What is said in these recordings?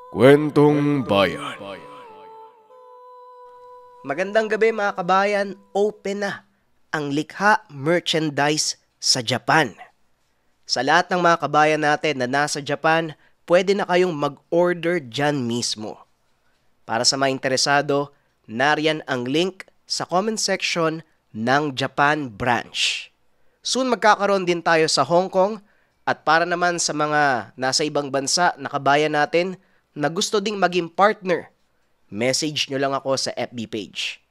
Kwentong Bayan. Magandang gabi mga kabayan, open na ang likha merchandise sa Japan. Sa lahat ng mga kabayan natin na nasa Japan, pwede na kayong mag-order dyan mismo. Para sa mga interesado, nariyan ang link sa comment section ng Japan branch. Soon magkakaroon din tayo sa Hong Kong at para naman sa mga nasa ibang bansa na kabayan natin na gusto ding maging partner, message nyo lang ako sa FB page.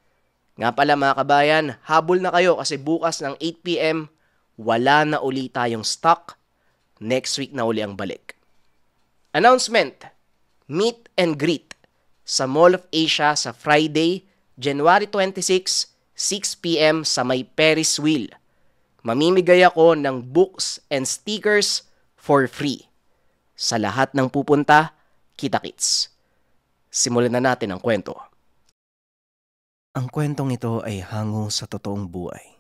Nga pala mga kabayan, habol na kayo kasi bukas ng 8 p.m. wala na uli tayong stock. Next week na uli ang balik. Announcement, meet and greet sa Mall of Asia sa Friday, January 26, 6 p.m. sa may Ferris wheel. Mamimigay ako ng books and stickers for free. Sa lahat ng pupunta, kita-kits. Simulan na natin ang kwento. Ang kwentong ito ay hango sa totoong buhay.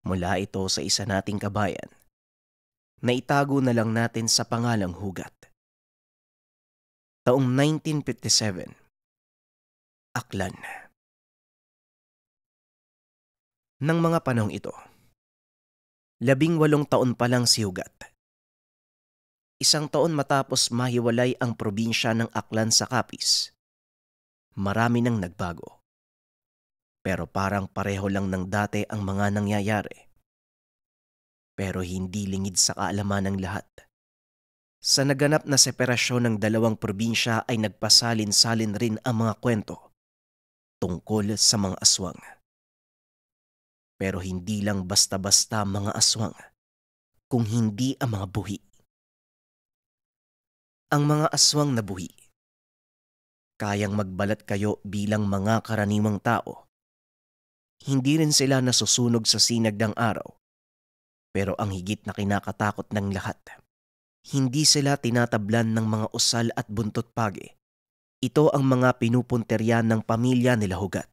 Mula ito sa isa nating kabayan na itago na lang natin sa pangalang Hugat. Taong 1957, Aklan. Nang mga panahong ito, 18 taon pa lang si Hugat. Isang taon matapos mahiwalay ang probinsya ng Aklan sa Capiz, marami nang nagbago. Pero parang pareho lang ng dati ang mga nangyayari. Pero hindi lingid sa kaalaman ng lahat. Sa naganap na separasyon ng dalawang probinsya ay nagpasalin-salin rin ang mga kwento tungkol sa mga aswang. Pero hindi lang basta-basta mga aswang, kung hindi ang mga buhi. Ang mga aswang na buhi, kayang magbalat kayo bilang mga karaniwang tao. Hindi rin sila nasusunog sa sinag ng araw. Pero ang higit na kinakatakot ng lahat, hindi sila tinatablan ng mga usal at buntot pagi. Ito ang mga pinupunteryan ng pamilya nila Hugat.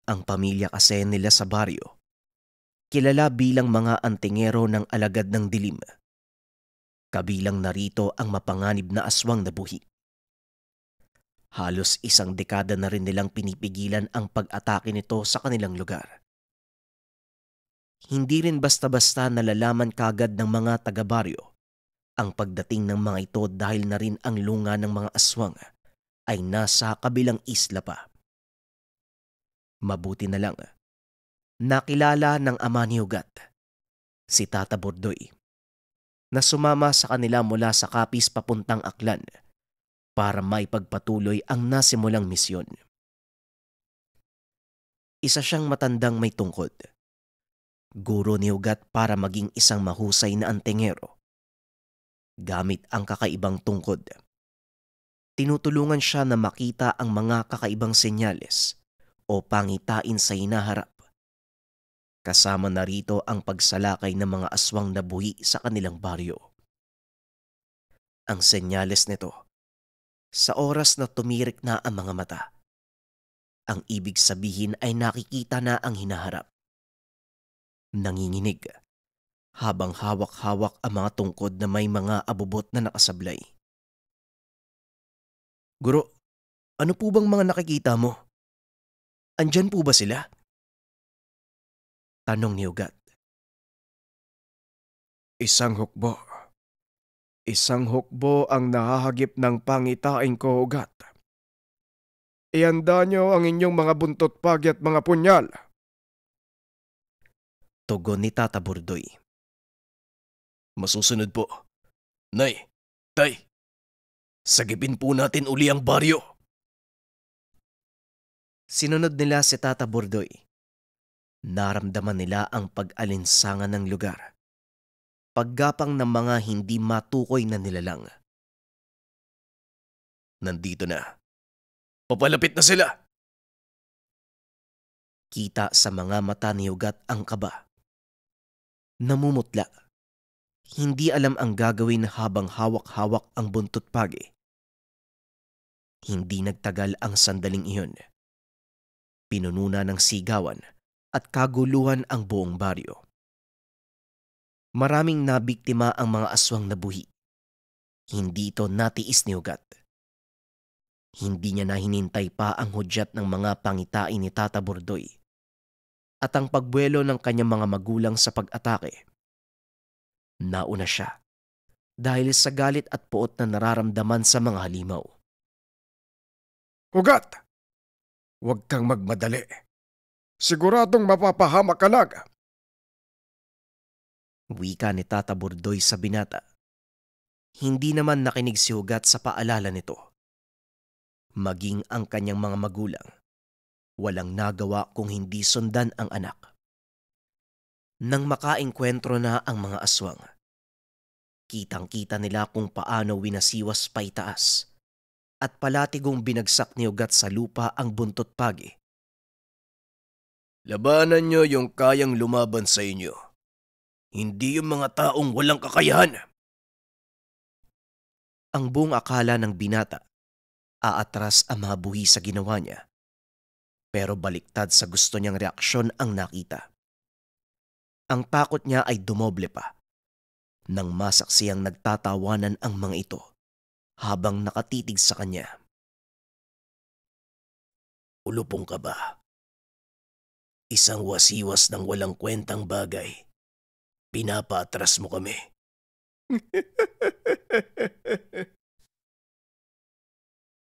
Ang pamilya kasi nila sa baryo, kilala bilang mga antingero ng alagad ng dilim. Kabilang narito ang mapanganib na aswang na buhi. Halos isang dekada na rin nilang pinipigilan ang pag-atake nito sa kanilang lugar. Hindi rin basta-basta nalalaman kagad ng mga taga-baryo ang pagdating ng mga ito dahil na rin ang lunga ng mga aswang ay nasa kabilang isla pa. Mabuti na lang, nakilala ng ama ni Hugat, si Tata Bordoy, na sumama sa kanila mula sa Capiz papuntang Aklan para maipagpatuloy ang nasimulang misyon. Isa siyang matandang may tungkod. Guro ni Hugat para maging isang mahusay na antingero. Gamit ang kakaibang tungkod, tinutulungan siya na makita ang mga kakaibang senyales o pangitain sa hinaharap. Kasama na rito ang pagsalakay ng mga aswang na buhi sa kanilang baryo. Ang senyales nito, sa oras na tumirik na ang mga mata, ang ibig sabihin ay nakikita na ang hinaharap. Nanginginig habang hawak-hawak ang mga tungkod na may mga abubot na nakasablay. Guro, ano po bang mga nakikita mo? Andyan po ba sila? Tanong ni Hugat. Isang hukbo. Isang hukbo ang nahahagip ng pangitain ko, Hugat. Ihanda niyo ang inyong mga buntot pagi at mga punyal. Tugon ni Tata Bordoy. Masusunod po. Nay, tay, sagipin po natin uli ang baryo. Sinunod nila si Tata Bordoy. Naramdaman nila ang pag-alinsangan ng lugar. Paggapang ng mga hindi matukoy na nilalang. Nandito na. Papalapit na sila. Kita sa mga mata ni Hugat ang kaba. Namumutla. Hindi alam ang gagawin habang hawak-hawak ang buntot pagi. Hindi nagtagal ang sandaling iyon. Pinununa ng sigawan at kaguluhan ang buong baryo. Maraming nabiktima ang mga aswang na buhi. Hindi ito natiis ni Ugat. Hindi niya na hinintay pa ang hudyat ng mga pangitain ni Tata Bordoy at ang pagbuelo ng kanyang mga magulang sa pag-atake. Nauna siya dahil sa galit at puot na nararamdaman sa mga halimaw. Ugat! Huwag kang magmadali. Siguradong mapapahamak ka lang. Wika ni Tata Bordoy sa binata. Hindi naman nakinig si Ugat sa paalala nito. Maging ang kanyang mga magulang, walang nagawa kung hindi sundan ang anak. Nang makaengkwentro na ang mga aswang, kitang-kita nila kung paano winasiwas pa itaas at palatigong binagsak ni Ugat sa lupa ang buntot pagi. Labanan nyo yung kayang lumaban sa inyo. Hindi yung mga taong walang kakayahan. Ang buong akala ng binata, aatras ang mga buhi sa ginawa niya. Pero baliktad sa gusto niyang reaksyon ang nakita. Ang takot niya ay dumoble pa nang masaksiyang nagtatawanan ang mga ito habang nakatitig sa kanya. Ulupong ka ba? Isang wasiwas ng walang kwentang bagay. Pinapaatras mo kami.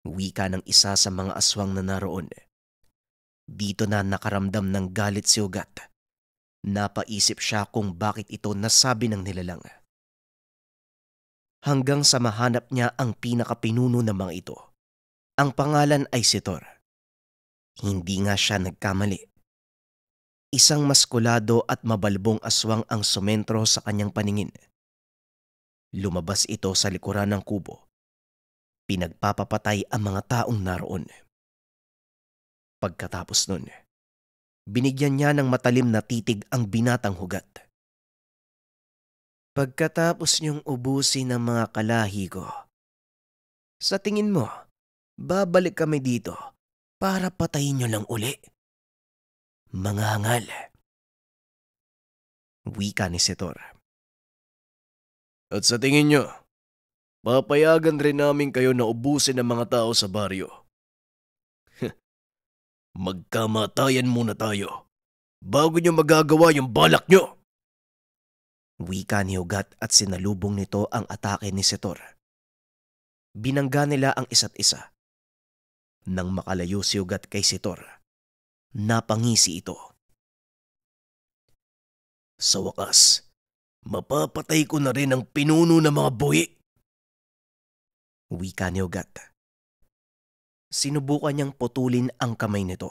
Wika ng isa sa mga aswang na naroon. Dito na nakaramdam ng galit si Ugat. Napaisip siya kung bakit ito nasabi ng nilalang. Hanggang sa mahanap niya ang pinakapinuno ng mga ito. Ang pangalan ay si Thor. Hindi nga siya nagkamali. Isang maskulado at mabalbong aswang ang sumentro sa kanyang paningin. Lumabas ito sa likuran ng kubo. Pinagpapapatay ang mga taong naroon. Pagkatapos nun, binigyan niya ng matalim na titig ang binatang Ugat. Pagkatapos niyong ubusin ang mga kalahi ko, sa tingin mo, babalik kami dito para patayin niyo lang uli? Mga hangal. Wika ni Thor. At sa tingin nyo, papayagan rin namin kayo na ubusin ang mga tao sa baryo. Magkamatayan muna tayo bago nyo magagawa yung balak nyo. Wika ni Ugat at sinalubong nito ang atake ni Thor. Binangga nila ang isa't isa. Nang makalayo si Ugat kay Thor, napangisi ito. Sa wakas, mapapatay ko na rin ang pinuno ng mga buhi. Wika ni Ugat. Sinubukan niyang putulin ang kamay nito.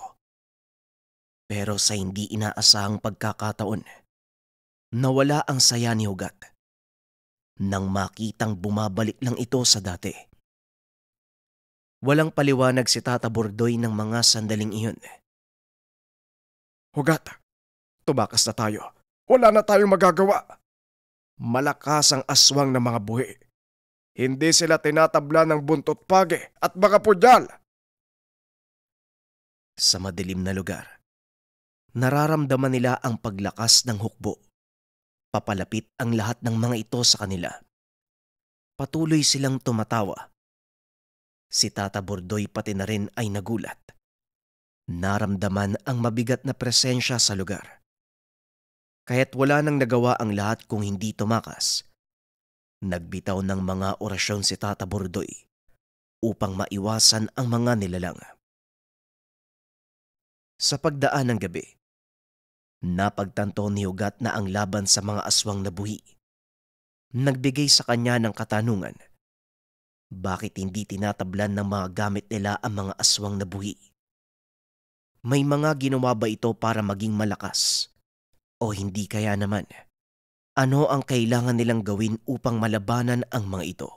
Pero sa hindi inaasahang pagkakataon, nawala ang saya ni Ugat nang makitang bumabalik lang ito sa dati. Walang paliwanag si Tata Bordoy ng mga sandaling iyon. Ugat, tumakas na tayo. Wala na tayong magagawa. Malakas ang aswang ng mga buhi. Hindi sila tinatabla ng buntot page at mga pudyal. Sa madilim na lugar, nararamdaman nila ang paglakas ng hukbo. Papalapit ang lahat ng mga ito sa kanila. Patuloy silang tumatawa. Si Tata Bordoy pati na rin ay nagulat. Naramdaman ang mabigat na presensya sa lugar. Kaya't wala nang nagawa ang lahat kung hindi tumakas. Nagbitaw ng mga orasyon si Tata Bordoy upang maiwasan ang mga nilalang. Sa pagdaan ng gabi, napagtanto ni Ugat na ang laban sa mga aswang na buhi. Nagbigay sa kanya ng katanungan. Bakit hindi tinatablan ng mga gamit nila ang mga aswang na buhi? May mga ginawa ba ito para maging malakas? O hindi kaya naman? Ano ang kailangan nilang gawin upang malabanan ang mga ito?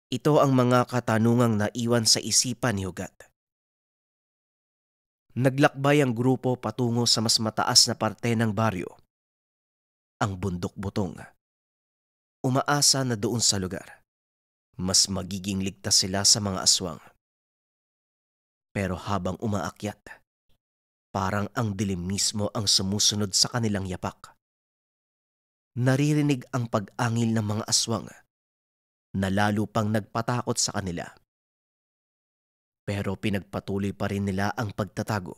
Ito ang mga katanungang naiwan sa isipan ni Ugat. Naglakbay ang grupo patungo sa mas mataas na parte ng baryo, ang Bundok Butong. Umaasa na doon sa lugar, mas magiging ligtas sila sa mga aswang. Pero habang umaakyat, parang ang dilim mismo ang sumusunod sa kanilang yapak. Naririnig ang pag-angil ng mga aswang na lalo pang nagpatakot sa kanila. Pero pinagpatuloy pa rin nila ang pagtatago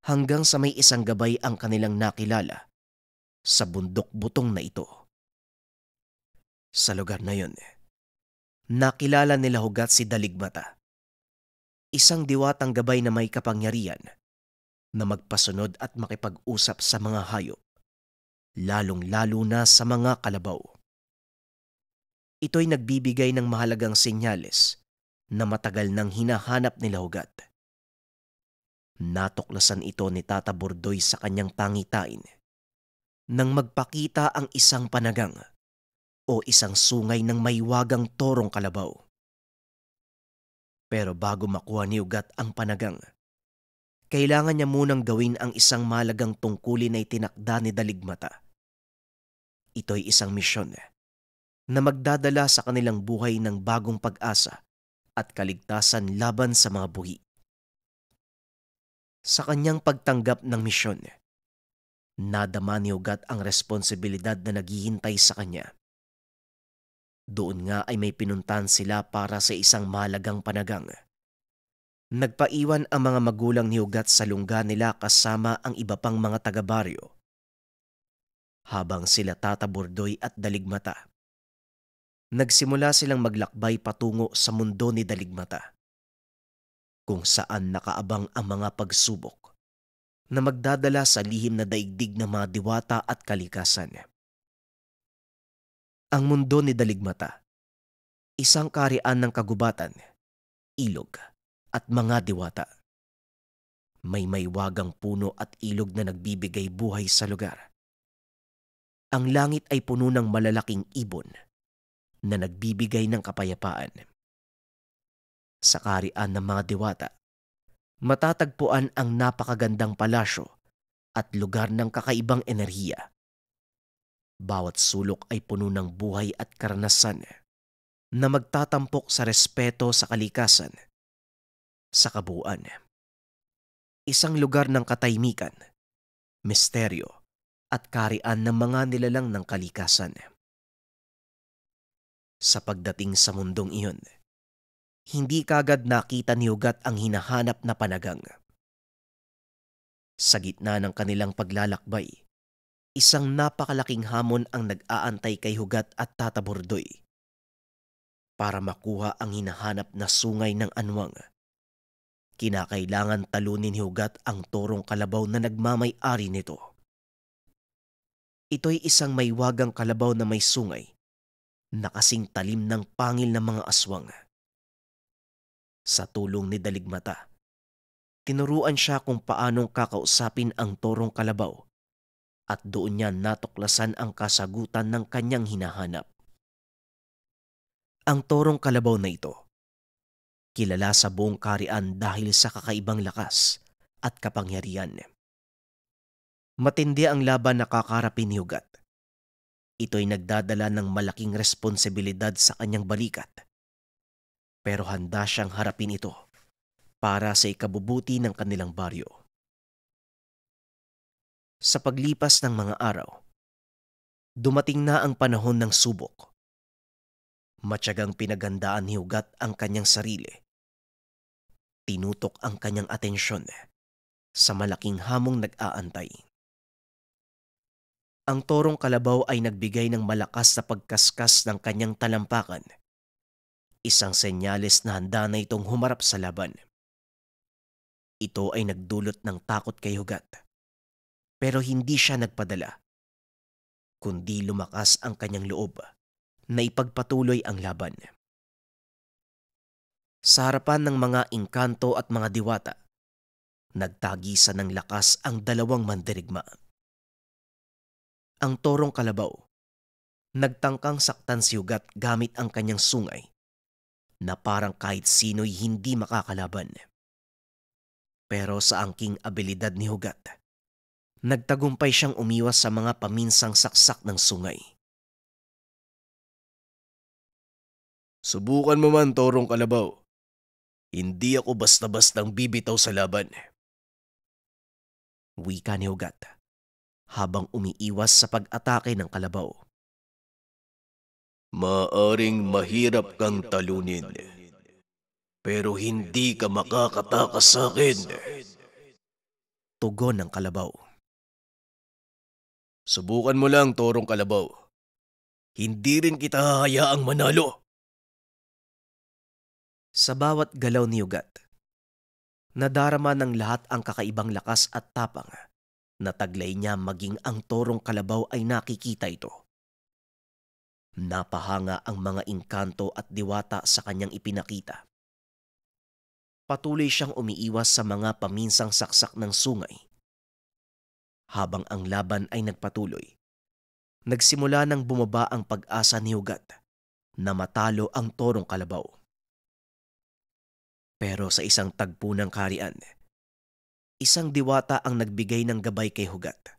hanggang sa may isang gabay ang kanilang nakilala sa bundok-butong na ito. Sa lugar na yun, nakilala nila Hugat si Daligmata, isang diwatang gabay na may kapangyarihan na magpasunod at makipag-usap sa mga hayop, lalong-lalo na sa mga kalabaw. Ito'y nagbibigay ng mahalagang senyales na matagal nang hinahanap nila Hugat. Natuklasan ito ni Tata Bordoy sa kanyang pangitain nang magpakita ang isang panagang o isang sungay ng may wagang torong kalabaw. Pero bago makuha ni Hugat ang panagang, kailangan niya munang gawin ang isang mahalagang tungkulin na itinakda ni Daligmata. Ito'y isang misyon na magdadala sa kanilang buhay ng bagong pag-asa at kaligtasan laban sa mga buhi. Sa kanyang pagtanggap ng misyon, nadama ni Hugat ang responsibilidad na naghihintay sa kanya. Doon nga ay may pinuntahan sila para sa isang mahalagang panagang. Nagpaiwan ang mga magulang ni Hugat sa lungga nila kasama ang iba pang mga taga-baryo. Habang sila Tata Bordoy at Daligmata, nagsimula silang maglakbay patungo sa mundo ni Daligmata, kung saan nakaabang ang mga pagsubok na magdadala sa lihim na daigdig ng mga diwata at kalikasan. Ang mundo ni Daligmata, isang kaharian ng kagubatan, ilog at mga diwata. May maywagang puno at ilog na nagbibigay buhay sa lugar. Ang langit ay puno ng malalaking ibon na nagbibigay ng kapayapaan. Sa kaharian ng mga diwata, matatagpuan ang napakagandang palasyo at lugar ng kakaibang enerhiya. Bawat sulok ay puno ng buhay at karanasan na magtatampok sa respeto sa kalikasan. Sa kabuuan, isang lugar ng katahimikan, misteryo at kaharian ng mga nilalang ng kalikasan. Sa pagdating sa mundong iyon, hindi kagad nakita ni Hugat ang hinahanap na panagang. Sa gitna ng kanilang paglalakbay, isang napakalaking hamon ang nag-aantay kay Hugat at Tata Bordoy. Para makuha ang hinahanap na sungay ng anwang, kinakailangan talunin ni Hugat ang torong kalabaw na nagmamay-ari nito. Ito'y isang maywagang kalabaw na may sungay na kasing talim ng pangil ng mga aswang. Sa tulong ni Daligmata, tinuruan siya kung paanong kakausapin ang torong kalabaw at doon niya natuklasan ang kasagutan ng kanyang hinahanap. Ang torong kalabaw na ito, kilala sa buong kaharian dahil sa kakaibang lakas at kapangyarihan. Matindi ang laban na kakarapin ni Hugat. Ito'y nagdadala ng malaking responsibilidad sa kanyang balikat. Pero handa siyang harapin ito para sa ikabubuti ng kanilang baryo. Sa paglipas ng mga araw, dumating na ang panahon ng subok. Matyagang pinagandaan ni Hugat ang kanyang sarili. Tinutok ang kanyang atensyon sa malaking hamong nag-aantay. Ang torong kalabaw ay nagbigay ng malakas na pagkaskas ng kanyang talampakan. Isang senyales na handa na itong humarap sa laban. Ito ay nagdulot ng takot kay Hugat. Pero hindi siya nagpadala, kundi lumakas ang kanyang loob na ipagpatuloy ang laban. Sa harapan ng mga engkanto at mga diwata, nagtagisan ng lakas ang dalawang mandirigma. Ang torong kalabaw, nagtangkang saktan si Hugat gamit ang kanyang sungay na parang kahit sino'y hindi makakalaban. Pero sa angking abilidad ni Hugat, nagtagumpay siyang umiwas sa mga paminsang saksak ng sungay. Subukan mo man, torong kalabaw. Hindi ako basta-bastang bibitaw sa laban. Wika ni Hugat habang umiiwas sa pag-atake ng kalabaw. Maaring mahirap kang talunin, pero hindi ka makakatakas sa akin. Tugon ng kalabaw. Subukan mo lang, Torong Kalabaw. Hindi rin kita hahayaang manalo. Sa bawat galaw ni Ugat, nadarama ng lahat ang kakaibang lakas at tapang na taglay niya maging ang Torong Kalabaw ay nakikita ito. Napahanga ang mga engkanto at diwata sa kanyang ipinakita. Patuloy siyang umiiwas sa mga paminsang saksak ng sungay. Habang ang laban ay nagpatuloy, nagsimula nang bumaba ang pag-asa ni Ugat na matalo ang Torong Kalabaw. Pero sa isang tagpo ng kaharian, isang diwata ang nagbigay ng gabay kay Ugat.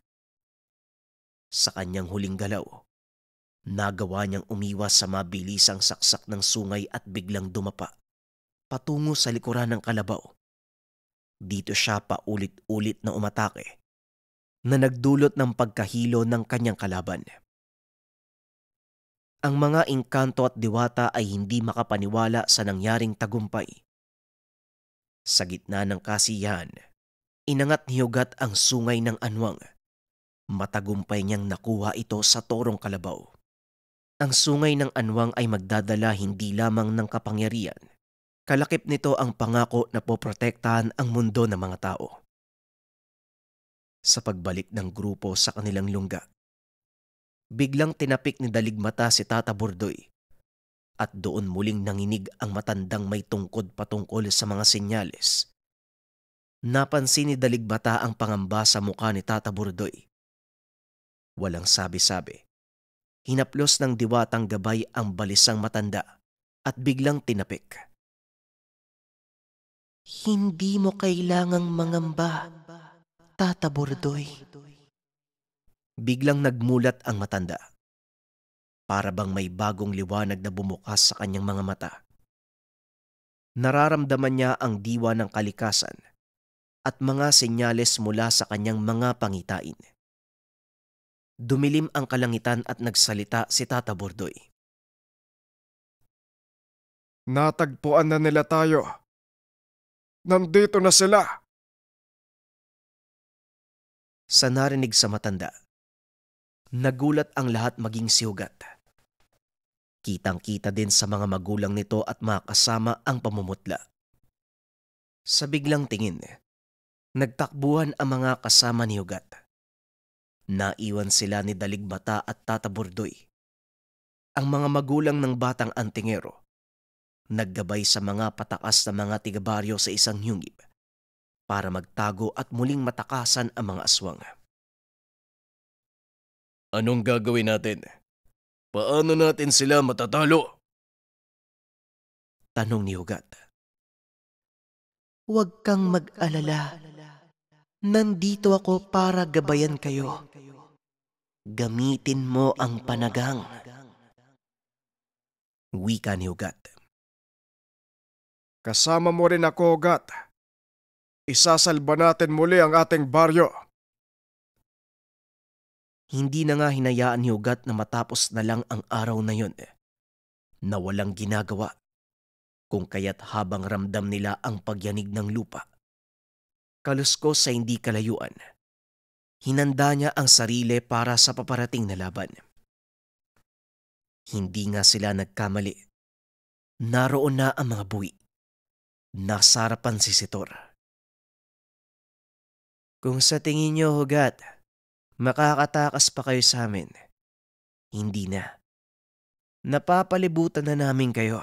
Sa kanyang huling galaw, nagawa niyang umiwas sa mabilisang saksak ng sungay at biglang dumapa patungo sa likuran ng kalabaw. Dito siya paulit-ulit na umatake na nagdulot ng pagkahilo ng kanyang kalaban. Ang mga engkanto at diwata ay hindi makapaniwala sa nangyaring tagumpay. Sa gitna ng kasiyahan, inangat ni Ugat ang sungay ng Anwang. Matagumpay niyang nakuha ito sa Torong Kalabaw. Ang sungay ng Anwang ay magdadala hindi lamang ng kapangyarihan. Kalakip nito ang pangako na poprotektahan ang mundo ng mga tao. Sa pagbalik ng grupo sa kanilang lungga, biglang tinapik ni Daligmata si Tata Bordoy at doon muling nanginig ang matandang may tungkod patungkol sa mga senyales. Napansin ni Daligmata ang pangamba sa mukha ni Tata Bordoy. Walang sabi-sabi. Hinaplos ng diwatang gabay ang balisang matanda at biglang tinapik. Hindi mo kailangang mangamba, Tata Bordoy. Biglang nagmulat ang matanda. Para bang may bagong liwanag na bumukas sa kanyang mga mata. Nararamdaman niya ang diwa ng kalikasan at mga senyales mula sa kanyang mga pangitain. Dumilim ang kalangitan at nagsalita si Tata Bordoy. Natagpuan na nila tayo. Nandito na sila. Sa narinig sa matanda, nagulat ang lahat maging si Ugat. Kitang-kita din sa mga magulang nito at mga kasama ang pamumutla. Sa biglang tingin, nagtakbuhan ang mga kasama ni Ugat. Naiwan sila ni Daligmata at Tata Bordoy. Ang mga magulang ng batang antingero, naggabay sa mga patakas na mga tigabaryo sa isang yungib para magtago at muling matakasan ang mga aswang. Anong gagawin natin? Paano natin sila matatalo? Tanong ni Ugat. Huwag kang mag-alala. Nandito ako para gabayan kayo. Gamitin mo ang panagang. Wika ni Ugat. Kasama mo rin ako, Ugat. Isasalba natin muli ang ating baryo. Hindi na nga hinayaan ni Ugat na matapos na lang ang araw na yon na walang ginagawa, kung kaya't habang ramdam nila ang pagyanig ng lupa. Kaluskos sa hindi kalayuan, hinanda niya ang sarili para sa paparating na laban. Hindi nga sila nagkamali. Naroon na ang mga buwi. Nasa harapan si Sitor. Kung sa tingin niyo, Ugat, makakatakas pa kayo sa amin, hindi na. Napapalibutan na namin kayo.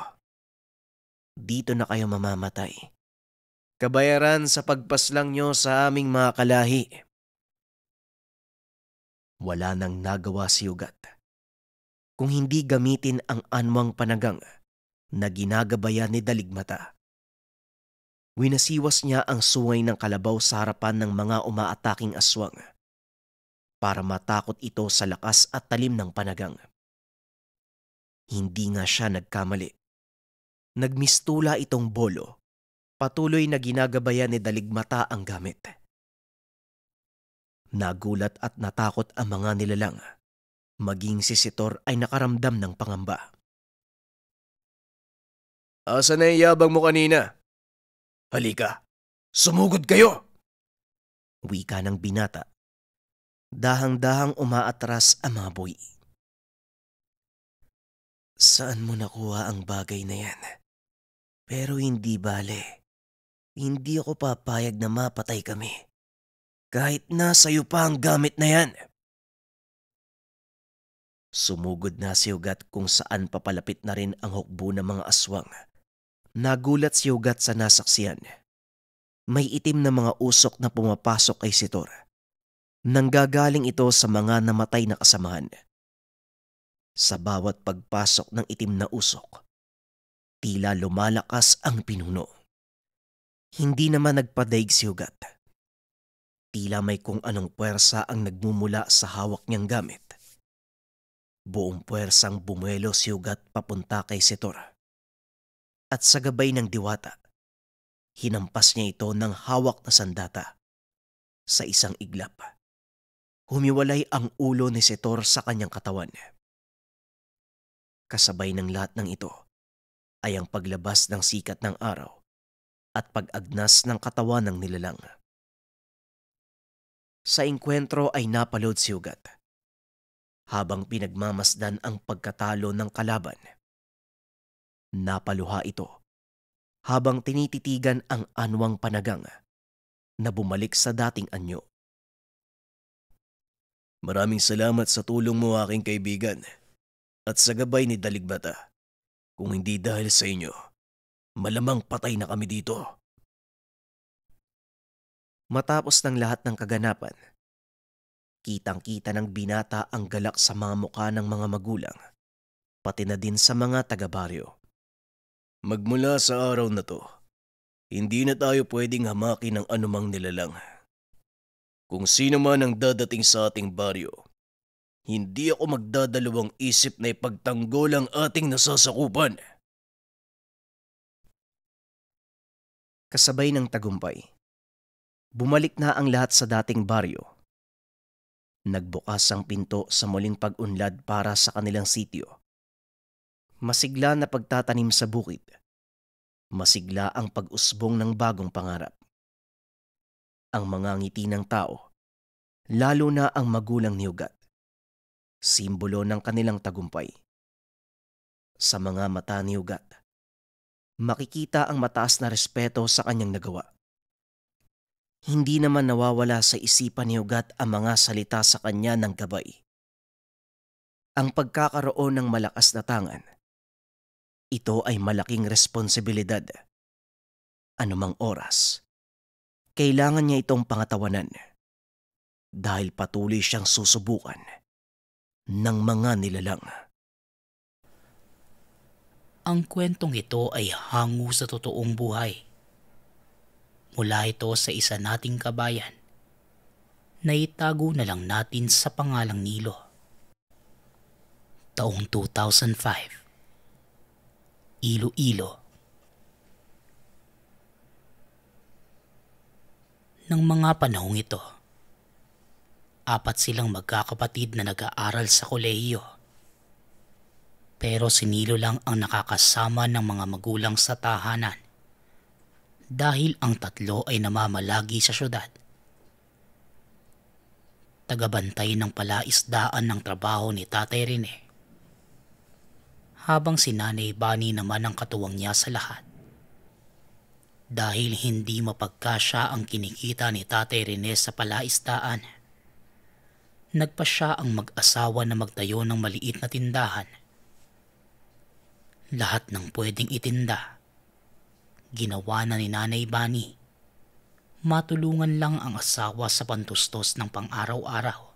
Dito na kayo mamamatay. Kabayaran sa pagpaslang nyo sa aming mga kalahi. Wala nang nagawa si Ugat kung hindi gamitin ang anwang panagang na ginagabayan ni Daligmata. Winasiwas niya ang sungay ng kalabaw sa harapan ng mga umaataking aswang para matakot ito sa lakas at talim ng panagang. Hindi nga siya nagkamali. Nagmistula itong bolo. Patuloy na ginagabayan ni Daligmata ang gamit. Nagulat at natakot ang mga nilalang. Maging si Sitor ay nakaramdam ng pangamba. Asa na yung yabang mo kanina? Halika, sumugod kayo! Wika ng binata. Dahang-dahang umaatras ang mga buwi. Saan mo nakuha ang bagay na yan? Pero hindi bale. Hindi ako papayag na mapatay kami. Kahit nasa iyo pa ang gamit na yan. Sumugod na si Ugat kung saan papalapit na rin ang hukbo ng mga aswang. Nagulat si Ugat sa nasaksiyan. May itim na mga usok na pumapasok kay Sitor. Nanggagaling ito sa mga namatay na kasamahan. Sa bawat pagpasok ng itim na usok, tila lumalakas ang pinuno. Hindi naman nagpadaig si Ugat. Tila may kung anong puwersa ang nagmumula sa hawak niyang gamit. Buong puwersang bumuelo si Ugat papunta kay Sitor. At sa gabay ng diwata, hinampas niya ito ng hawak na sandata. Sa isang iglap, humiwalay ang ulo ni Sitor sa kanyang katawan. Kasabay ng lahat ng ito ay ang paglabas ng sikat ng araw at pag-agnas ng katawan ng nilalang. Sa engkwentro ay napalood si Ugat. Habang pinagmamasdan ang pagkatalo ng kalaban, napaluha ito habang tinititigan ang anwang panagang na bumalik sa dating anyo. Maraming salamat sa tulong mo, aking kaibigan, at sa gabay ni Daligbata. Kung hindi dahil sa inyo, malamang patay na kami dito. Matapos ng lahat ng kaganapan, kitang-kita ng binata ang galak sa mga mukha ng mga magulang, pati na din sa mga taga-baryo. Magmula sa araw na to, hindi na tayo pwedeng hamakin ng anumang nilalang. Kung sino man ang dadating sa ating baryo, hindi ako magdadalawang isip na ipagtanggol ang ating nasasakupan. Kasabay ng tagumpay, bumalik na ang lahat sa dating baryo. Nagbukas ang pinto sa muling pag-unlad para sa kanilang sitio. Masigla na pagtatanim sa bukid. Masigla ang pag-usbong ng bagong pangarap. Ang mga ngiti ng tao, lalo na ang magulang ni Ugat, simbolo ng kanilang tagumpay. Sa mga mata ni Ugat, makikita ang mataas na respeto sa kanyang nagawa. Hindi naman nawawala sa isipan ni Ugat ang mga salita sa kanya ng gabay. Ang pagkakaroon ng malakas na tangan, ito ay malaking responsibilidad. Anumang oras, kailangan niya itong pangatawanan dahil patuloy siyang susubukan ng mga nilalang. Ang kwentong ito ay hango sa totoong buhay. Mula ito sa isa nating kabayan na itago na lang natin sa pangalang Nilo. Taong 2005. Iloilo. Nang mga panahong ito, 4 silang magkakapatid na nag-aaral sa kolehiyo. Pero si Nilo lang ang nakakasama ng mga magulang sa tahanan dahil ang 3 ay namamalagi sa syudad. Tagabantay ng palaisdaan ng trabaho ni Tatay Rene, habang si Nanay Bani naman ang katuwang niya sa lahat. Dahil hindi mapagkasya ang kinikita ni Tatay Rene sa palaisdaan, nagpa siya ang mag-asawa na magtayo ng maliit na tindahan. Lahat ng pwedeng itinda, ginawa na ni Nanay Bani. Matulungan lang ang asawa sa pantustos ng pang-araw-araw.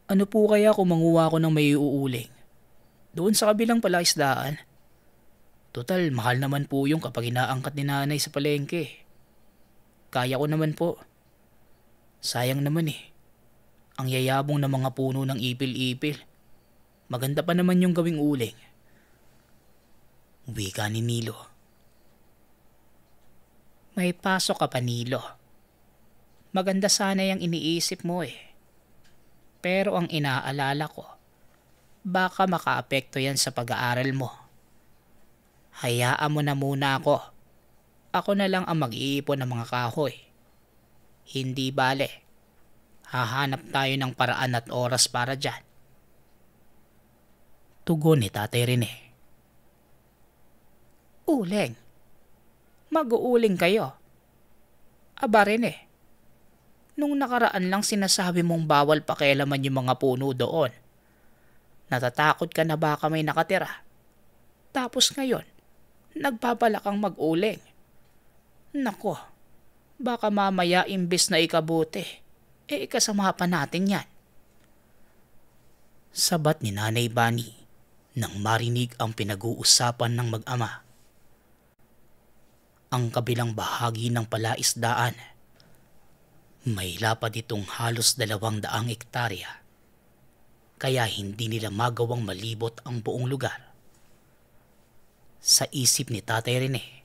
Ano po kaya kung manguha ko ng may uuling? Doon sa kabilang palaisdaan. Total, mahal naman po yung kapag inaangkat ni nanay sa palengke. Kaya ko naman po. Sayang naman eh. Ang yayabong ng mga puno ng ipil-ipil. Maganda pa naman yung gawing uling. Wika ni Nilo. May pasok ka pa, Nilo. Maganda sana yung iniisip mo eh. Pero ang inaalala ko, baka makaapekto yan sa pag-aaral mo. Hayaan mo na muna ako. Ako na lang ang mag-iipon ng mga kahoy. Hindi bale. Hahanap tayo ng paraan at oras para dyan. Tugon ni Tatay Rene. Uling. Mag-uuling kayo. Aba Rene, nung nakaraan lang sinasabi mong bawal pakialaman yung mga puno doon. Natatakot ka na baka may nakatira. Tapos ngayon, nagpapalakang mag-uling. Nako, baka mamaya imbes na ikabuti, ikasama pa natin yan. Sabat ni Nanay Bani nang marinig ang pinag-uusapan ng mag-ama. Ang kabilang bahagi ng palaisdaan, may lapad itong halos 200 ektarya, kaya hindi nila magawang malibot ang buong lugar. Sa isip ni Tatay Rene,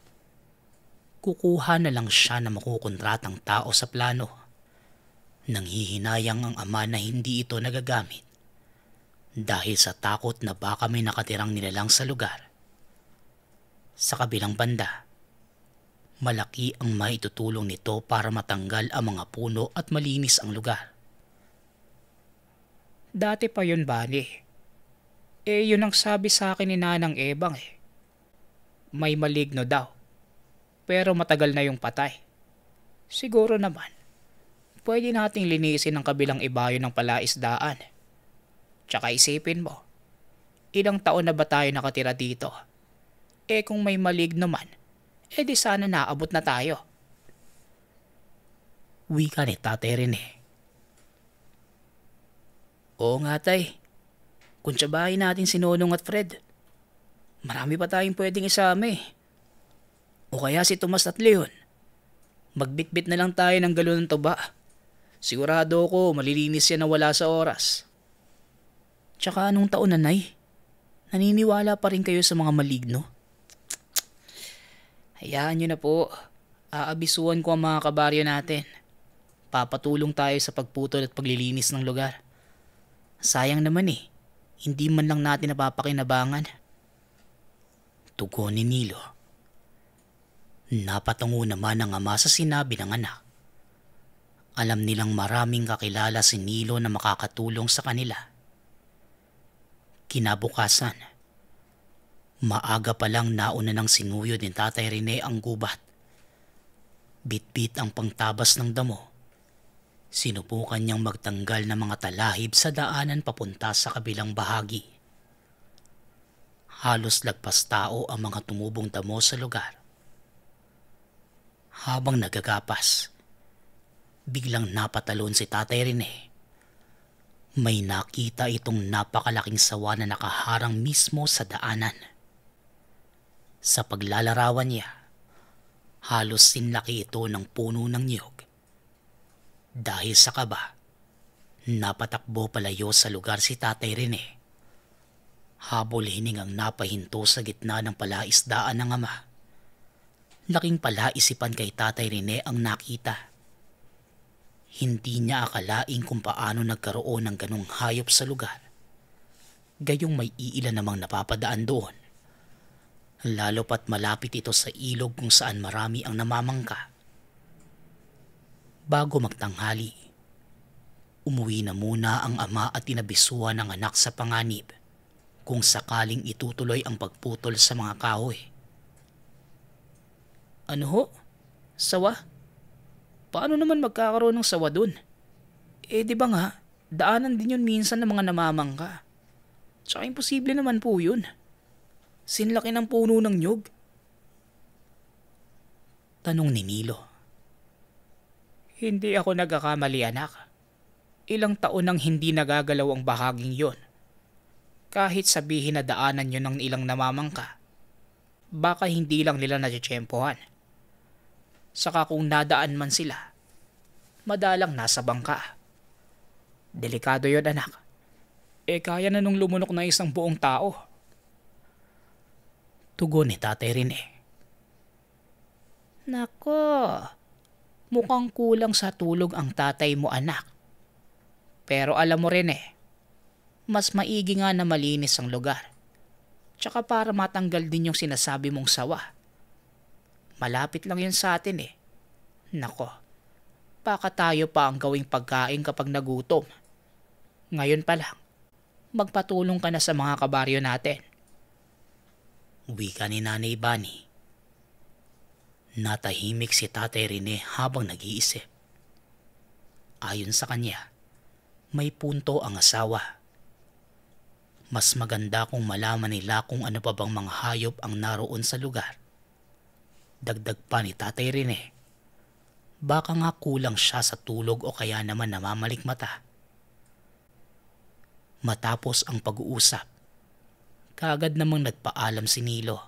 kukuha na lang siya na makukontratang tao sa plano. Nanghihinayang ang ama na hindi ito nagagamit dahil sa takot na baka may nakatirang nilalang sa lugar. Sa kabilang banda, malaki ang maitutulong nito para matanggal ang mga puno at malinis ang lugar. Dati pa yun, Bani. Yun ang sabi sa akin ni Nanang Ebang May maligno daw. Pero matagal na yung patay. Siguro naman, pwede nating linisin ang kabilang ibayo ng palaisdaan. Tsaka isipin mo, ilang taon na ba tayo nakatira dito? Kung may maligno man, di sana naabot na tayo. Wika ni Tatay Rene. Oo nga tay, kung tsabahin natin si Nonong at Fred, marami pa tayong pwedeng isama O kaya si Tomas at Leon. Magbitbit na lang tayo ng galon ng tuba. Sigurado ko malilinis yan na wala sa oras. Tsaka anong taon na, Nay? Naniniwala pa rin kayo sa mga maligno? Hayaan nyo na po. Aabisuhan ko ang mga kabaryo natin. Papatulong tayo sa pagputol at paglilinis ng lugar. Sayang naman hindi man lang natin napapakinabangan. Tugon ni Nilo. Napatungo naman ang ama sa sinabi ng anak. Alam nilang maraming kakilala si Nilo na makakatulong sa kanila. Kinabukasan, maaga pa lang nauna ng sinuyod ni Tatay Rene ang gubat. Bitbit ang pangtabas ng damo. Sinubukan niyang magtanggal ng mga talahib sa daanan papunta sa kabilang bahagi. Halos lagpas tao ang mga tumubong damo sa lugar. Habang nagagapas, biglang napatalon si Tatay Rene. May nakita itong napakalaking sawa na nakaharang mismo sa daanan. Sa paglalarawan niya, halos sinlaki ito ng puno ng niyog. Dahil sa kaba, napatakbo palayo sa lugar si Tatay Rene. Habol hiningang napahinto sa gitna ng palaisdaan ng ama. Laking palaisipan kay Tatay Rene ang nakita. Hindi niya akalain kung paano nagkaroon ng ganong hayop sa lugar. Gayong may iilan namang napapadaan doon. Lalo pat malapit ito sa ilog kung saan marami ang namamangka. Bago magtanghali, umuwi na muna ang ama at tinabisuhan ng anak sa panganib kung sakaling itutuloy ang pagputol sa mga kahoy. Ano ho? Sawa? Paano naman magkakaroon ng sawa dun? Di ba nga, daanan din yun minsan ng mga namamangka. Tsaka imposible naman po yun. Sinlaki ng puno ng nyug. Tanong ni Nilo. Hindi ako nagkakamali, anak. Ilang taon nang hindi nagagalaw ang bahaging yon. Kahit sabihin na daanan yun ng ilang namamangka, baka hindi lang nila natsyempohan. Saka kung nadaan man sila, madalang nasa bangka. Delikado yon, anak. Kaya na nung lumunok na isang buong tao. Tugon ni Tatay Rene. Nako, mukhang kulang sa tulog ang tatay mo, anak. Pero alam mo rin mas maigi nga na malinis ang lugar. Tsaka para matanggal din yung sinasabi mong sawa. Malapit lang yun sa atin eh. Nako, baka tayo pa ang gawing pagkain kapag nagutom. Ngayon pa lang, magpatulong ka na sa mga kabaryo natin. Wika ni Nanay Bunny. Natahimik si Tatay Rene habang nag-iisip. Ayon sa kanya, may punto ang asawa. Mas maganda kung malaman nila kung ano pa bang mga hayop ang naroon sa lugar. Dagdag pa ni Tatay Rene, baka nga kulang siya sa tulog o kaya naman namamalikmata. Matapos ang pag-uusap, kaagad namang nagpaalam si Nilo.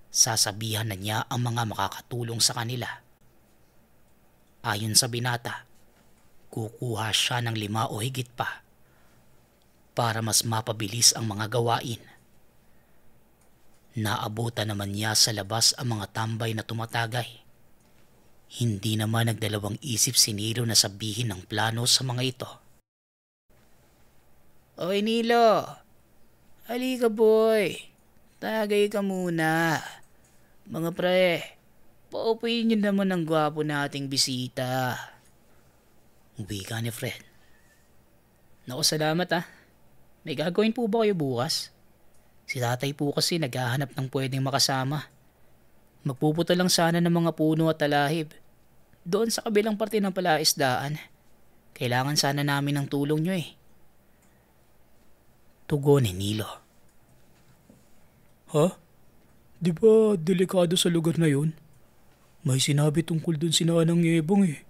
Sasabihan na niya ang mga makakatulong sa kanila. Ayon sa binata, kukuha siya ng 5 o higit pa para mas mapabilis ang mga gawain. Naabutan naman niya sa labas ang mga tambay na tumatagay. Hindi naman nagdalawang isip si Nilo na sabihin ng plano sa mga ito. Oy Nilo, halika boy, tagay ka muna. Mga pre, paupuin niyo naman ang gwapo nating bisita. Wika ni Fred. Naku, salamat ah. May gagawin po ba kayo bukas? Si tatay po kasi naghahanap ng pwedeng makasama. Magpuputo lang sana ng mga puno at talahib. Doon sa kabilang parte ng palaisdaan. Kailangan sana namin ng tulong nyo eh. Tugon ni Nilo. Ha? Di ba delikado sa lugar na yun? May sinabi tungkol dun si Nanang Yebong eh.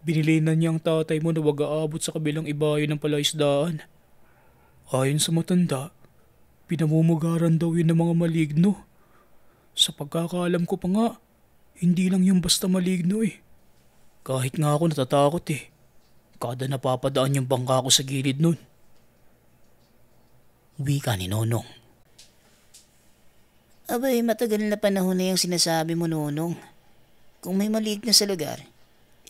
Binili na niyang tatay mo na wag aabot sa kabilang ibayo ng palaisdaan. Ayon sa matanda, pinamumugaran daw yun ng mga maligno. Sa pagkakaalam ko pa nga, hindi lang yung basta maligno eh. Kahit nga ako natatakot eh. Kada napapadaan yung bangka ko sa gilid nun. Wika ni Nonong. Abay, matagal na panahon na yung sinasabi mo, Nonong. Kung may maligno sa lugar,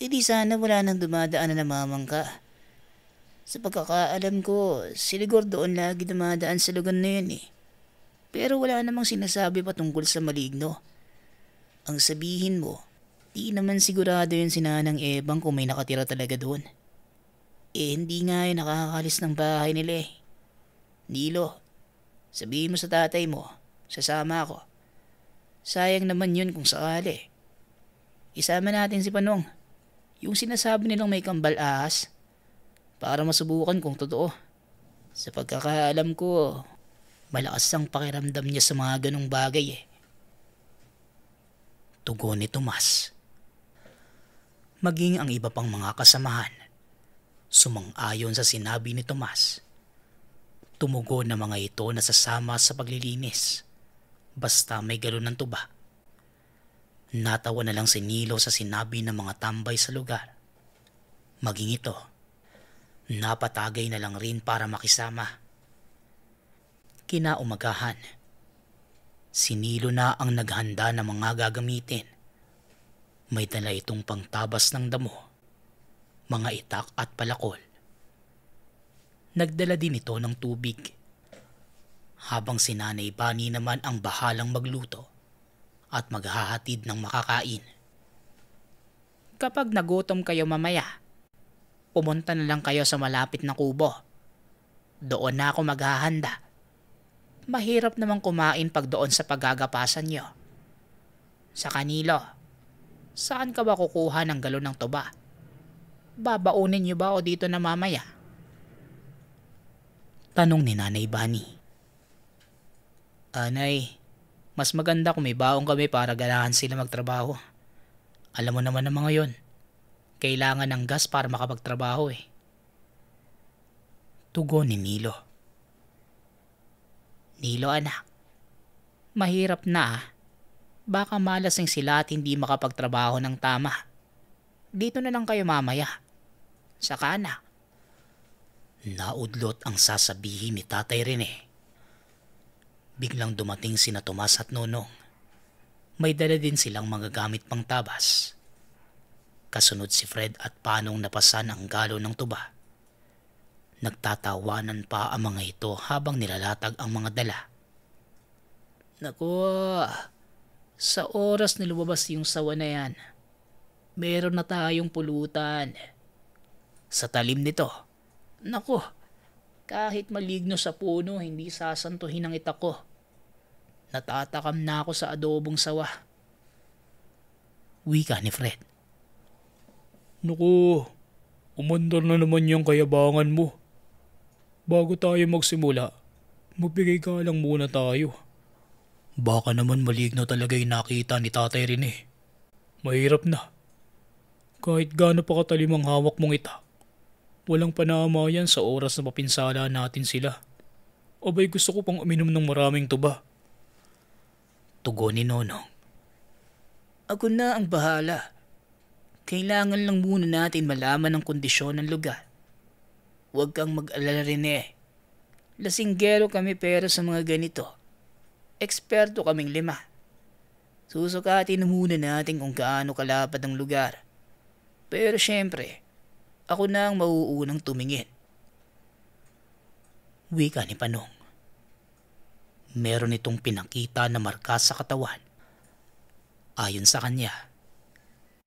edi sana wala nang dumadaan na namamangka. Sa pagkakaalam ko, si Ligor doon lagi dumadaan sa lugar na yun eh. Pero wala namang sinasabi patungkol sa maligno. Ang sabihin mo, di naman sigurado yun si Nanang Ebang kung may nakatira talaga doon. Eh hindi nga yun nakakalis ng bahay nila eh. Nilo, sabihin mo sa tatay mo, sasama ako. Sayang naman yun kung sakali. Isama natin si Panong, yung sinasabi nilang may kambal ahas, para masubukan kung totoo. Sa pagkakaalam ko, malakas ang pakiramdam niya sa mga ganong bagay eh. Tugon ni Tomas. Maging ang iba pang mga kasamahan, sumang-ayon sa sinabi ni Tomas. Tumugon na mga ito na sasama sa paglilinis, basta may galon ng tuba. Natawa na lang si Nilo sa sinabi ng mga tambay sa lugar. Maging ito, napatagay na lang rin para makisama. Kinaumagahan, si Nilo na ang naghanda ng mga gagamitin. May dala itong pangtabas ng damo, mga itak at palakol. Nagdala din ito ng tubig. Habang si Nanay Bunny naman ang bahalang magluto at maghahatid ng makakain. Kapag nagutom kayo mamaya, pumunta na lang kayo sa malapit na kubo. Doon na ako maghahanda. Mahirap namang kumain pag doon sa paggagapasan nyo. Sa Kanilo, saan ka ba kukuha ng galon ng tuba? Babaunin nyo ba o dito na mamaya? Tanong ni Nanay Bunny. Anay, mas maganda kung may baong kami para ganahan sila magtrabaho. Alam mo naman ang mga yon. Kailangan ng gas para makapagtrabaho eh. Tugon ni Nilo. Nilo anak, mahirap na ah. Baka malasing sila at hindi makapagtrabaho ng tama. Dito na lang kayo mamaya. Saka na. Naudlot ang sasabihin ni Tatay Rene. Biglang dumating sina Tomas at Nonong. May dala din silang mga gamit pang tabas. Kasunod si Fred at Panong napasan ang galon ng tuba. Nagtatawanan pa ang mga ito habang nilalatag ang mga dala. Naku, sa oras na lumabas yung sawa na yan, meron na tayong pulutan. Sa talim nito, naku, kahit maligno sa puno, hindi sasantuhin ang itak ko. Natatakam na ako sa adobong sawa. Wika ni Fred. Naku, umandar na naman yung kayabangan mo. Bago tayo magsimula, magbigay ka lang muna tayo. Baka naman maligno talaga yung nakita ni Tatay Rene. Mahirap na. Kahit gaano pa katalim ang hawak mong itak, walang panama yan sa oras na mapinsala natin sila. Abay, gusto ko pang uminom ng maraming tuba. Tugon ni Nonong. Ako na ang bahala. Kailangan lang muna natin malaman ang kondisyon ng lugar. Huwag kang mag-alala rin eh. Lasinggero kami pero sa mga ganito, eksperto kaming 5. Susukatin muna natin kung gaano kalapad ang lugar. Pero syempre, ako na ang mauunang tumingin. Wika ni Panong. Meron itong pinakita na marka sa katawan. Ayon sa kanya,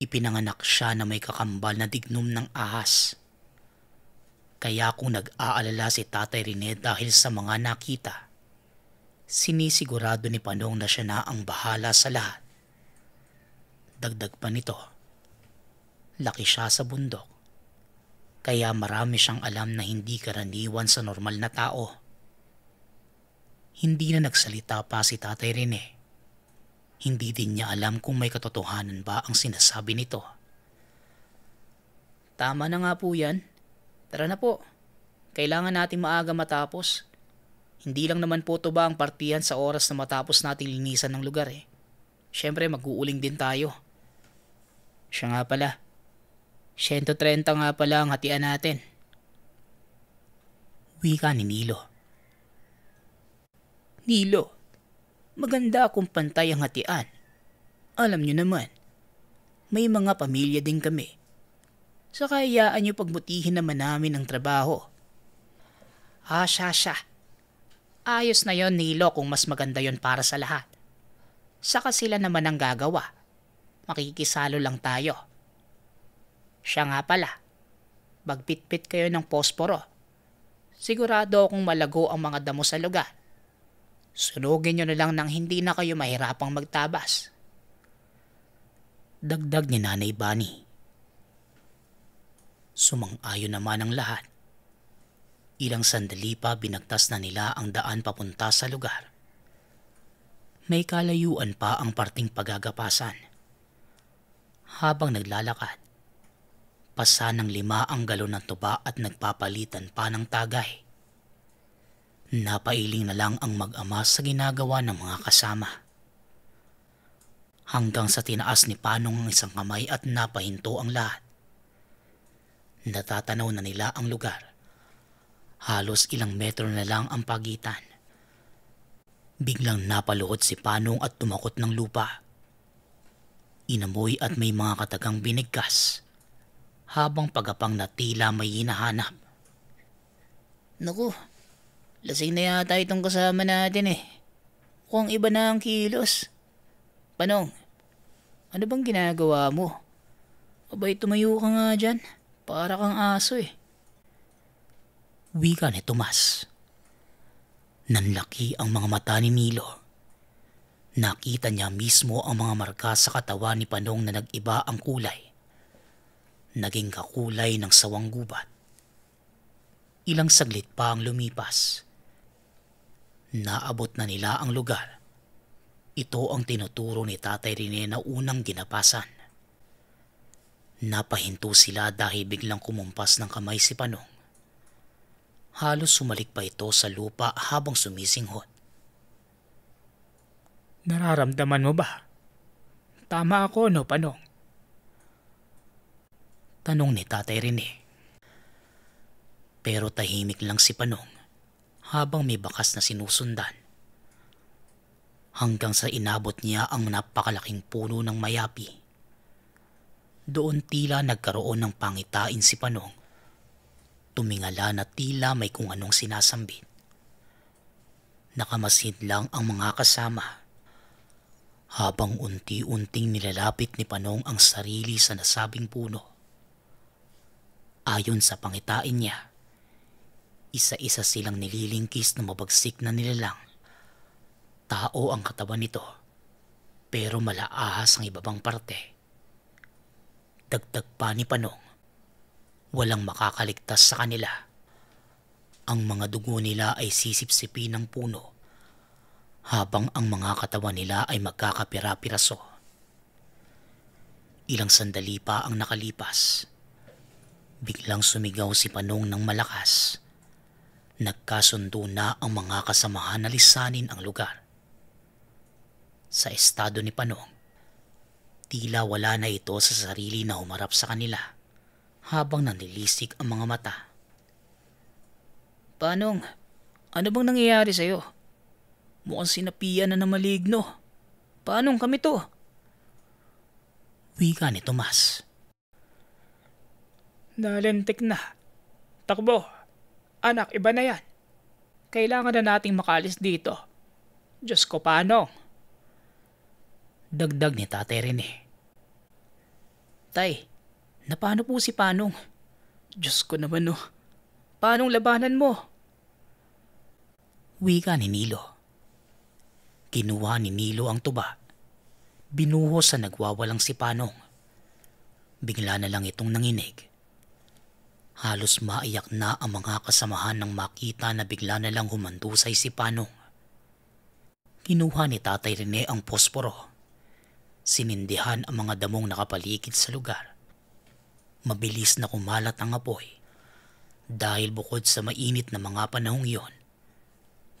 ipinanganak siya na may kakambal na dignum ng ahas. Kaya kung nag-aalala si Tatay Rene dahil sa mga nakita, sinisigurado ni Panong na siya na ang bahala sa lahat. Dagdag pa nito, laki siya sa bundok, kaya marami siyang alam na hindi karaniwan sa normal na tao. Hindi na nagsalita pa si Tatay Rene. Hindi din niya alam kung may katotohanan ba ang sinasabi nito. Tama na nga po yan. Tara na po. Kailangan natin maaga matapos. Hindi lang naman po to ba ang partihan sa oras na matapos nating linisan ng lugar eh. Siyempre mag-uuling din tayo. Siya nga pala. 130 nga pala ang hatian natin. Wika ni Nilo. Nilo, maganda kung pantay ang hatian. Alam nyo naman, may mga pamilya din kami. Sa kayaan nyo pagbutihin naman namin ang trabaho. Siya. Ayos na yon Nilo kung mas maganda yon para sa lahat. Saka sila naman ang gagawa. Makikisalo lang tayo. Siya nga pala, magpitpit kayo ng posporo. Sigurado akong malago ang mga damo sa lugar. Sunugin nyo na lang nang hindi na kayo mahirapang magtabas. Dagdag ni Nanay Bunny. Sumang-ayon naman ang lahat. Ilang sandali pa binagtas na nila ang daan papunta sa lugar. May kalayuan pa ang parting pagagapasan. Habang naglalakad, pasa ng 5 ang galon ng tuba at nagpapalitan pa ng tagay. Napailing na lang ang mag-ama sa ginagawa ng mga kasama. Hanggang sa tinaas ni Panong ang isang kamay at napahinto ang lahat. Natatanaw na nila ang lugar. Halos ilang metro na lang ang pagitan. Biglang napaluhod si Panong at tumakot ng lupa. Inamoy at may mga katagang binigkas. Habang pagapang na tila may hinahanap. Naku, lasing na yata itong kasama natin eh. Mukhang iba na ang kilos. Panong, ano bang ginagawa mo? Abay, tumayo ka nga dyan. Para kang aso eh. Wika ni Tomas. Nanlaki ang mga mata ni Nilo. Nakita niya mismo ang mga marka sa katawan ni Panong na nag-iba ang kulay. Naging kakulay ng sawang gubat. Ilang saglit pa ang lumipas. Naabot na nila ang lugar. Ito ang tinuturo ni Tatay Rene na unang ginapasan. Napahinto sila dahil biglang kumumpas ng kamay si Panong. Halos sumalik pa ito sa lupa habang sumisinghot. Nararamdaman mo ba? Tama ako, no, Panong? Tanong ni Tatay Rene. Pero tahimik lang si Panong habang may bakas na sinusundan. Hanggang sa inabot niya ang napakalaking puno ng mayapi. Doon tila nagkaroon ng pangitain si Panong. Tumingala na tila may kung anong sinasambit. Nakamasid lang ang mga kasama habang unti-unting nilalapit ni Panong ang sarili sa nasabing puno. Ayon sa pangitain niya, isa-isa silang nililingkis na mabagsik na nilalang. Tao ang katawan nito, pero malaahas ang ibabang parte. Dagdag pa ni Panong, walang makakaligtas sa kanila. Ang mga dugo nila ay sisipsipin ng puno, habang ang mga katawan nila ay magkakapira-piraso. Ilang sandali pa ang nakalipas. Biglang sumigaw si Panong ng malakas. Nagkasundo na ang mga kasamahan na lisanin ang lugar. Sa estado ni Panong, tila wala na ito sa sarili na humarap sa kanila habang nanlilisik ang mga mata. Panong, ano bang nangyayari sa'yo? Mukhang sinapian na ng maligno. Panong kami to? Wika ni Tomas. Nalentik na. Takbo. Anak, iba na yan. Kailangan na nating makalis dito. Diyos ko, Panong. Dagdag ni Tatay Rene. Tay, napano po si Panong? Diyos ko naman oh. Panong labanan mo? Wika ni Nilo. Kinuha ni Nilo ang tuba. Binuhos sa nagwawalang si Panong. Bigla na lang itong nanginig. Halos maiyak na ang mga kasamahan nang makita na bigla na lang humandusay si Panong. Kinuha ni Tatay Rene ang posporo. Sinindihan ang mga damong nakapaligid sa lugar. Mabilis na kumalat ang apoy. Dahil bukod sa mainit na mga panahong iyon,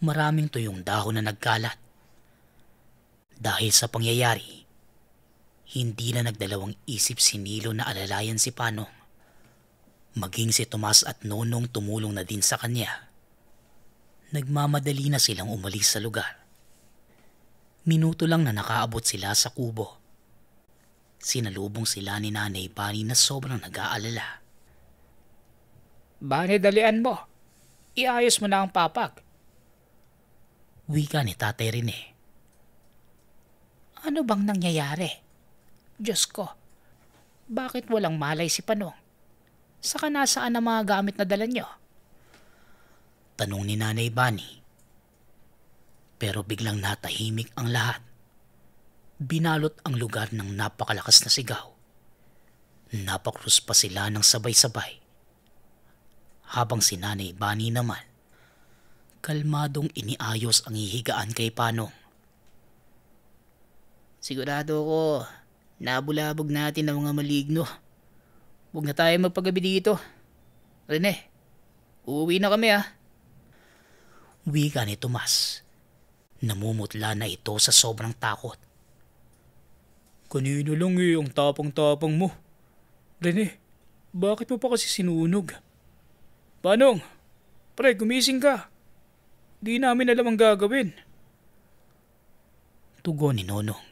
maraming tuyong dahon na nagkalat. Dahil sa pangyayari, hindi na nagdalawang isip si Nilo na alalayan si Panong. Maging si Tomas at Nonong tumulong na din sa kanya. Nagmamadali na silang umalis sa lugar. Minuto lang na nakaabot sila sa kubo. Sinalubong sila ni Nanay Bani na sobrang nag-aalala. Bani, dalian mo. Iayos mo na ang papag. Wika ni Tatay Rene. Ano bang nangyayari? Diyos ko, bakit walang malay si Panong? Saka nasaan ang mga gamit na dala niyo? Tanong ni Nanay Bani. Pero biglang natahimik ang lahat. Binalot ang lugar ng napakalakas na sigaw. Napakrus pa sila ng sabay-sabay. Habang si Nanay Bani naman, kalmadong iniayos ang hihigaan kay Panong. Sigurado ko, nabulabog natin ang mga maligno. Huwag na tayo magpagabi dito. Rene, uuwi na kami ah. Wika ni Tomas. Namumutla na ito sa sobrang takot. Kanina lang ang tapang-tapang mo. Rene, bakit mo pa kasi sinunog? Panong, pre, gumising ka. Di namin alam ang gagawin. Tugon ni Nonong.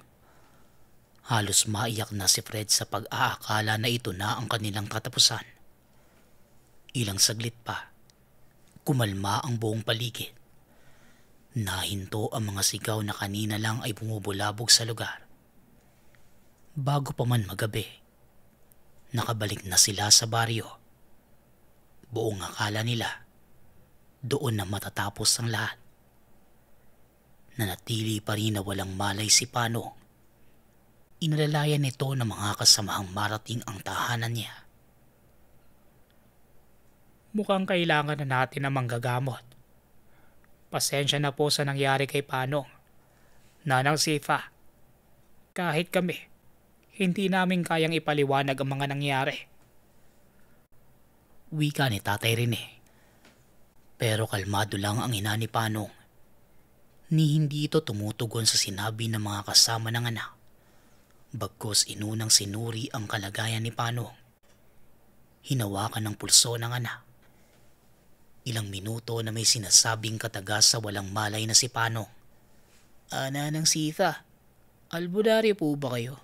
Halos maiyak na si Fred sa pag-aakala na ito na ang kanilang katapusan. Ilang saglit pa, kumalma ang buong paligid. Nahinto ang mga sigaw na kanina lang ay bumubulabog sa lugar. Bago pa man magabi, nakabalik na sila sa baryo. Buong akala nila, doon na matatapos ang lahat. Nanatili pa rin na walang malay si Panong. Inalalayan nito ng mga kasamahang marating ang tahanan niya. Mukhang kailangan na natin ng manggagamot. Pasensya na po sa nangyari kay Panong. Nanang Sifa, kahit kami, hindi namin kayang ipaliwanag ang mga nangyari. Wika ni Tatay Rene. Pero kalmado lang ang ina ni Panong. Ni hindi ito tumutugon sa sinabi ng mga kasama ng anak. Bagkus inunang sinuri ang kalagayan ni Panong. Hinawakan ng pulso ng anak. Ilang minuto na may sinasabing katagas sa walang malay na si Panong. Nanang Sifa, albularyo po ba kayo?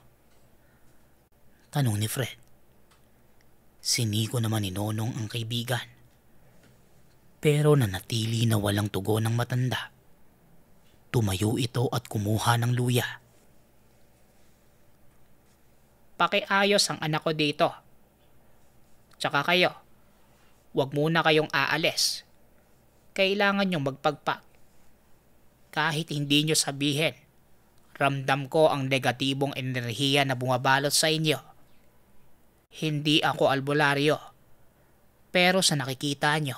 Tanong ni Fred. Siniko naman ni Nonong ang kaibigan. Pero nanatili na walang tugon ng matanda. Tumayo ito at kumuha ng luya. Pakiayos ang anak ko dito. Tsaka kayo, huwag muna kayong aalis. Kailangan niyong magpagpag. Kahit hindi niyo sabihin, ramdam ko ang negatibong enerhiya na bumabalot sa inyo. Hindi ako albularyo, pero sa nakikita niyo,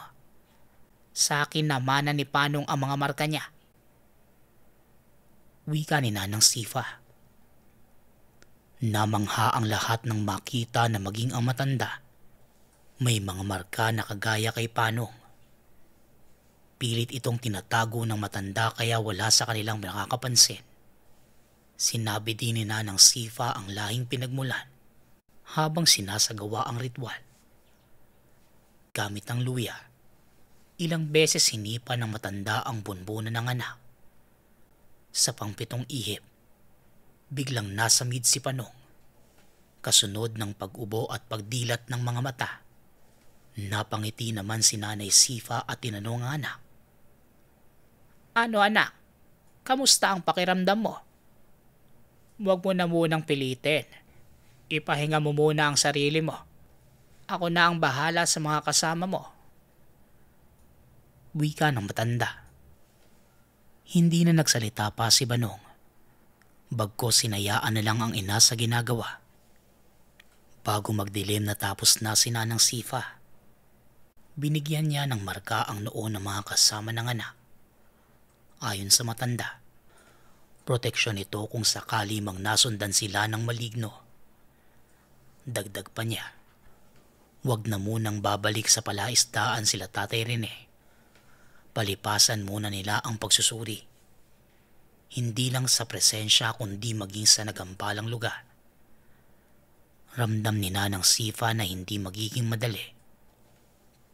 sa akin naman ni Panong ang mga marka niya. Wika ni Nanang Sifa. Namangha ang lahat ng makita na maging ang matanda. May mga marka na kagaya kay Panong. Pilit itong tinatago ng matanda kaya wala sa kanilang nakakapansin. Sinabi din ni Nanang Sifa ang lahing pinagmulan habang sinasagawa ang ritual. Gamit ang luya, ilang beses hinipa ng matanda ang bunbunan ng anak. Sa pangpitong ihip, biglang nasamid si Panong. Kasunod ng pag-ubo at pagdilat ng mga mata, napangiti naman si Nanay Sifa at tinanong ang anak. Ano anak? Kamusta ang pakiramdam mo? Huwag mo na munang pilitin. Ipahinga mo muna ang sarili mo. Ako na ang bahala sa mga kasama mo. Wika ng matanda. Hindi na nagsalita pa si Banong. Bagko sinayaan na lang ang ina sa ginagawa. Bago magdilim natapos na si Nanang Sifa, binigyan niya ng marka ang noo ng mga kasama ng anak. Ayon sa matanda, proteksyon ito kung sakali mang nasundan sila ng maligno. Dagdag pa niya, huwag na munang babalik sa palaisdaan sila Tatay Rene. Palipasan muna nila ang pagsusuri. Hindi lang sa presensya kundi maging sa nagampalang lugar. Ramdam ni Nanang Sifa na hindi magiging madali.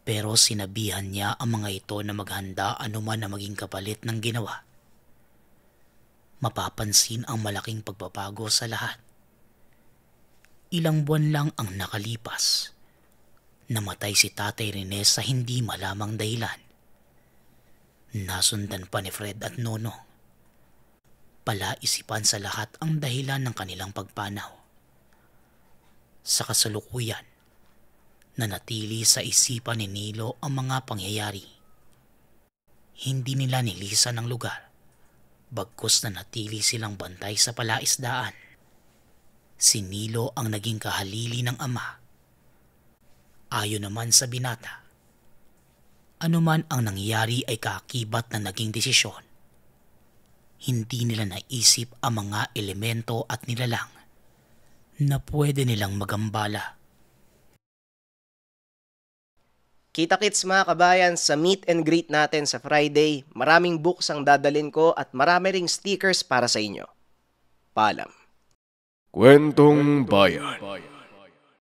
Pero sinabihan niya ang mga ito na maghanda anuman na maging kapalit ng ginawa. Mapapansin ang malaking pagbabago sa lahat. Ilang buwan lang ang nakalipas. Namatay si Tatay Rene sa hindi malamang dahilan. Nasundan pa ni Fred at Nonong. Palaisipan sa lahat ang dahilan ng kanilang pagpanaw. Sa kasalukuyan, nanatili sa isipan ni Nilo ang mga pangyayari. Hindi nila nilisan ang lugar, bagkus nanatili silang bantay sa palaisdaan. Si Nilo ang naging kahalili ng ama. Ayon naman sa binata, anuman ang nangyari ay kaakibat na naging desisyon. Hindi nila naisip ang mga elemento at nilalang na pwede nilang magambala. Kita-kits mga kabayan sa meet and greet natin sa Friday. Maraming books ang dadalin ko at marami ring stickers para sa inyo. Paalam. Kwentong Bayan.